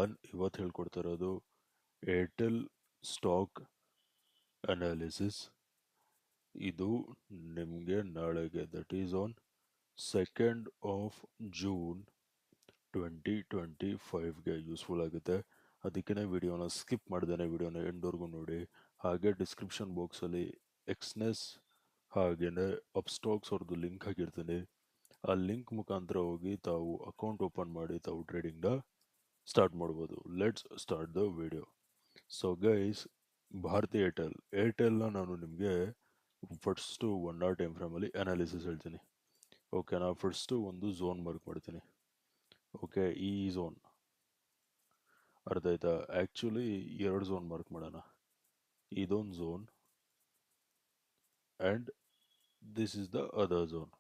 ನಾನು ಇವತ್ತು ಹೇಳ್ಕೊಡ್ತಾ ಇರೋದು ಏರ್ಟೆಲ್ ಸ್ಟಾಕ್ ಅನಾಲಿಸಿಸ್. ಇದು ನಿಮಗೆ ನಾಳೆಗೆ that is on 2nd of June 2025ಗೆ ಯೂಸ್ಫುಲ್ ಆಗುತ್ತೆ. ಅದಕ್ಕೇ ವಿಡಿಯೋನ ಸ್ಕಿಪ್ ಮಾಡ್ದೇನೆ ವಿಡಿಯೋನ ಎಂಡ್ವರೆಗೂ ನೋಡಿ. ಹಾಗೆ ಡಿಸ್ಕ್ರಿಪ್ಷನ್ ಬಾಕ್ಸಲ್ಲಿ ಎಕ್ಸ್ನೆಸ್ ಹಾಗೆಯೇ ಅಪ್ಸ್ಟಾಕ್ಸ್ ಅವ್ರದ್ದು ಲಿಂಕ್ ಹಾಕಿರ್ತೀನಿ. ಆ ಲಿಂಕ್ ಮುಖಾಂತರ ಹೋಗಿ ತಾವು ಅಕೌಂಟ್ ಓಪನ್ ಮಾಡಿ ತಾವು ಟ್ರೇಡಿಂಗ್ನ ಸ್ಟಾರ್ಟ್ ಮಾಡ್ಬೋದು. Let's start the video. So guys, Bharti ಏರ್ಟೆಲ್ನ ನಾನು ನಿಮಗೆ ಫಸ್ಟು 1 hour ಟೈಮ್ ಫ್ರೇಮಲ್ಲಿ ಅನಾಲಿಸಿಸ್ ಹೇಳ್ತೀನಿ. ಓಕೆನಾ? ಫಸ್ಟು ಒಂದು ಝೋನ್ ಮಾರ್ಕ್ ಮಾಡ್ತೀನಿ. ಓಕೆ, ಈ ಝೋನ್ ಅರ್ಥ ಆಯ್ತಾ? ಆ್ಯಕ್ಚುಲಿ 2 ಝೋನ್ ಮಾರ್ಕ್ ಮಾಡೋಣ. ಇದೊಂದು zone and this is the other zone.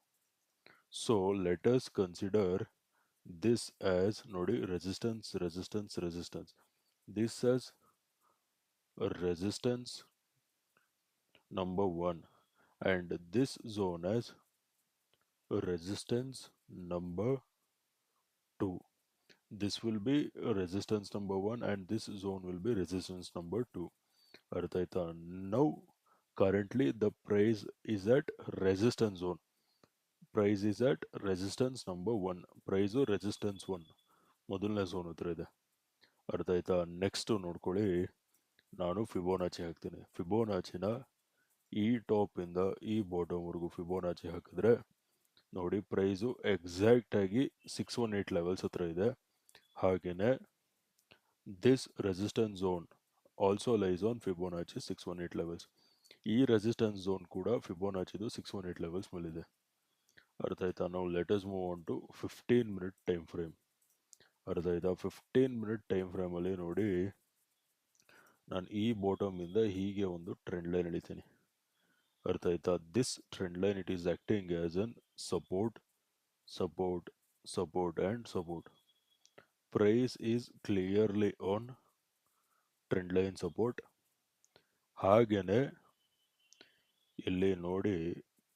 So let us consider this as, ನೋಡಿ, resistance resistance resistance. This as resistance number 1 and this zone as resistance number 2. This will be resistance number 1 and this zone will be resistance number 2. Arthaita? Now currently the price is at resistance zone. Price is at resistance number 1. Price resistance 1 ಮೊದಲನೇ zone ಹತ್ರ ಇದೆ. ಅರ್ಥ ಆಯ್ತಾ? Next ನೋಡ್ಕೊಳ್ಳಿ, ನಾನು Fibonacci ಹಾಕ್ತೀನಿ. ಫಿಬೋನಾಚಿನ ಈ ಟಾಪಿಂದ ಈ ಬಾಟಮ್ವರೆಗೂ ಫಿಬೋನಾಚಿ ಹಾಕಿದ್ರೆ ನೋಡಿ, ಪ್ರೈಸು ಎಕ್ಸಾಕ್ಟಾಗಿ 618 ಲೆವೆಲ್ಸ್ ಹತ್ರ ಇದೆ. ಹಾಗೆಯೇ this resistance zone also lies on Fibonacci 618 levels. ಈ ರೆಸಿಸ್ಟೆನ್ಸ್ ಝೋನ್ ಕೂಡ ಫಿಬೋನಾಚಿದು 618 ಲೆವೆಲ್ಸ್ ಮೇಲಿದೆ. ಅರ್ಥ ಆಯ್ತಾ? ನಾವು let's move on to 15 minute time frame. ಅರ್ಥ ಆಯ್ತಾ? 15 ಮಿನಿಟ್ ಟೈಮ್ ಫ್ರೇಮಲ್ಲಿ ನೋಡಿ, ನಾನು ಈ ಬಾಟಮಿಂದ ಹೀಗೆ ಒಂದು ಟ್ರೆಂಡ್ ಲೈನ್ ಎಳಿತೀನಿ. ಅರ್ಥ ಆಯ್ತಾ? This trend line it is acting as an support support support and support. Price is clearly on trend line support. ಹಾಗೇನೆ ಇಲ್ಲಿ ನೋಡಿ,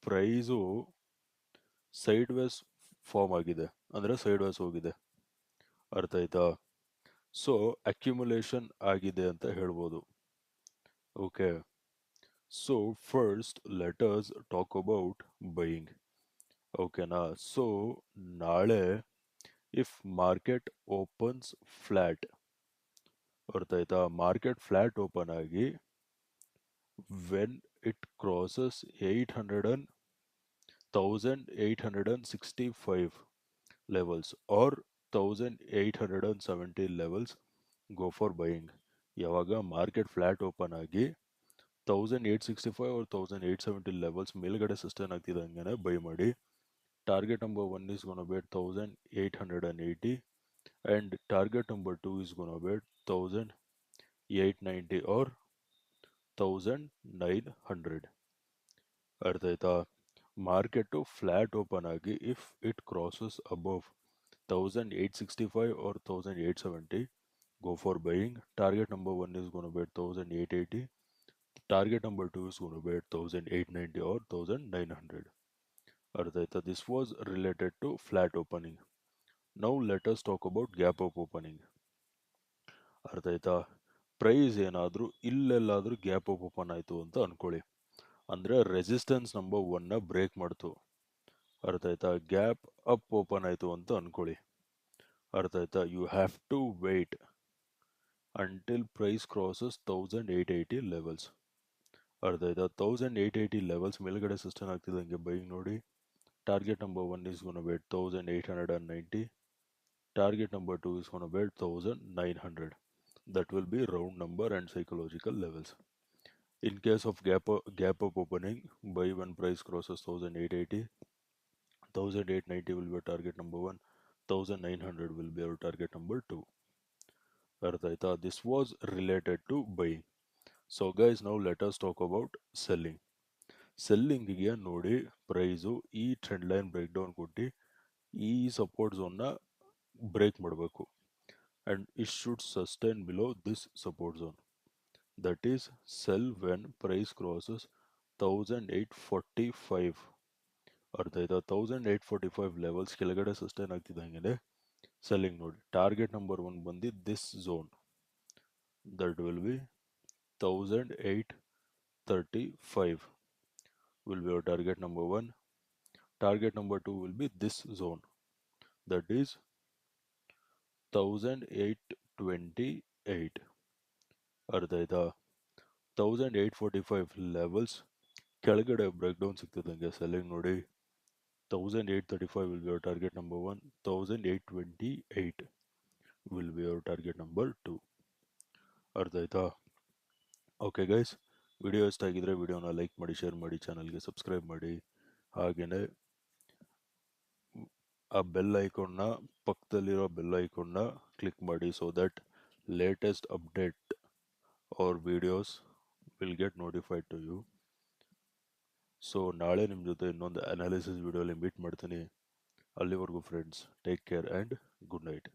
ಪ್ರೈಸು ಸೈಡ್ ವೇಸ್ ಫಾರ್ಮ್ ಆಗಿದೆ, ಅಂದರೆ ಸೈಡ್ ವೇಸ್ ಹೋಗಿದೆ. ಅರ್ಥ ಆಯ್ತಾ? ಸೊ ಅಕ್ಯುಮುಲೇಷನ್ ಆಗಿದೆ ಅಂತ ಹೇಳ್ಬೋದು. Okay, so first let us talk about buying. ಓಕೆನಾ? ಸೊ ನಾಳೆ ಇಫ್ ಮಾರ್ಕೆಟ್ ಓಪನ್ಸ್ ಫ್ಲ್ಯಾಟ್, ಅರ್ಥ ಆಯ್ತಾ? ಮಾರ್ಕೆಟ್ ಫ್ಲ್ಯಾಟ್ ಓಪನ್ ಆಗಿ when it crosses 1865 levels R 1870 levels, go for buying. ಯಾವಾಗ ಮಾರ್ಕೆಟ್ ಫ್ಲ್ಯಾಟ್ ಓಪನ್ ಆಗಿ 1865 or 1870 ಲೆವೆಲ್ಸ್ ಮೇಲ್ಗಡೆ ಸಸ್ಟೈನ್ ಆಗ್ತಿದೆ ಹಂಗೆ ಬೈ ಮಾಡಿ. Target number 1 is gonna be 1880 and target number 2 is gonna be 1890 or 1900. ಅರ್ಥ ಆಯ್ತಾ? Market flat open ಆಗಿ if it crosses above 1865 or 1870, go for buying. Target number 1 is going to be 1880. Target number 2 is going to be 1890 or 1900. ಅರ್ಥ ಆಯ್ತಾ? This was related to flat opening. Now let us talk about gap up opening. ಅರ್ಥ ಆಯ್ತಾ? Price ಏನಾದರೂ ಇಲ್ಲೆಲ್ಲಾದರೂ gap up open ಆಯಿತು ಅಂತ ಅನ್ಕೊಳ್ಳಿ, ಅಂದರೆ resistance number 1ನ break ಮಾಡ್ತು. ಅರ್ಥ ಆಯ್ತಾ? ಗ್ಯಾಪ್ ಅಪ್ ಓಪನ್ ಆಯಿತು ಅಂತ ಅನ್ಕೊಳ್ಳಿ. ಅರ್ಥ ಆಯ್ತಾ? You have to wait until price crosses 1880 levels. ಅರ್ಥ ಆಯ್ತಾ? 1880 ಲೆವೆಲ್ಸ್ ಮೇಲ್ಗಡೆ ಸಸ್ಟೈನ್ ಆಗ್ತಿದ್ದಂಗೆ ಬೈಯಿಂಗ್ ನೋಡಿ. Target number 1 is going to be 1890. Target number 2 is going to be 1900. That will be round number and psychological levels. In case of gap up opening, buy when price crosses 1880. 1890 will be target number 1. 1900 will be our target number 2. ಅರ್ಥ ಆಯ್ತಾ? This was related to buying. So guys, now let us talk about selling. ಸೆಲ್ಲಿಂಗಿಗೆ ನೋಡಿ, price ಈ trend line break down ಕೊಟ್ಟು ಈ support ಝೋನ್ನ break ಮಾಡಬೇಕು and it should sustain below this support zone. That is, sell when price crosses 1845. ಅರ್ಥ ಆಯ್ತಾ? 1845 levels ಕೆಳಗಡೆ sustain ಆಗ್ತಿದ್ದಂಗೆ selling ನೋಡಿ, target number 1 ಬಂದು this zone, that will be 1835 will be our target number 1. Target number 2 will be this zone, that is 1828. ಅರ್ಥ ಆಯ್ತಾ? 1845 levels ಕೆಳಗಡೆ break down ಸಿಗ್ತದಂಗೆ selling ನೋಡಿ. 1835 will be our target number 1. 1828 will be our target number 2. ಅರ್ಥ ಆಯ್ತಾ? Okay guys, video ಇಷ್ಟ ಆಗಿದ್ರೆ ವಿಡಿಯೋನ like ಮಾಡಿ, ಶೇರ್ ಮಾಡಿ, ಚಾನಲ್ಗೆ ಸಬ್ಸ್ಕ್ರೈಬ್ ಮಾಡಿ. ಹಾಗೆಯೇ ಆ ಬೆಲ್ ಐಕಾನ್ನ ಪಕ್ಕದಲ್ಲಿರೋ ಬೆಲ್ ಐಕಾನ್ನ ಕ್ಲಿಕ್ ಮಾಡಿ, so that latest update are videos will get notified to you. So ನಾಳೆ ನಿಮ್ಮ ಜೊತೆ ಇನ್ನೊಂದು ಅನಾಲಿಸಿಸ್ ವಿಡಿಯೋಲಿ ಮೀಟ್ ಮಾಡ್ತೀನಿ. ಅಲ್ಲಿವರೆಗೂ friends, take care and good night.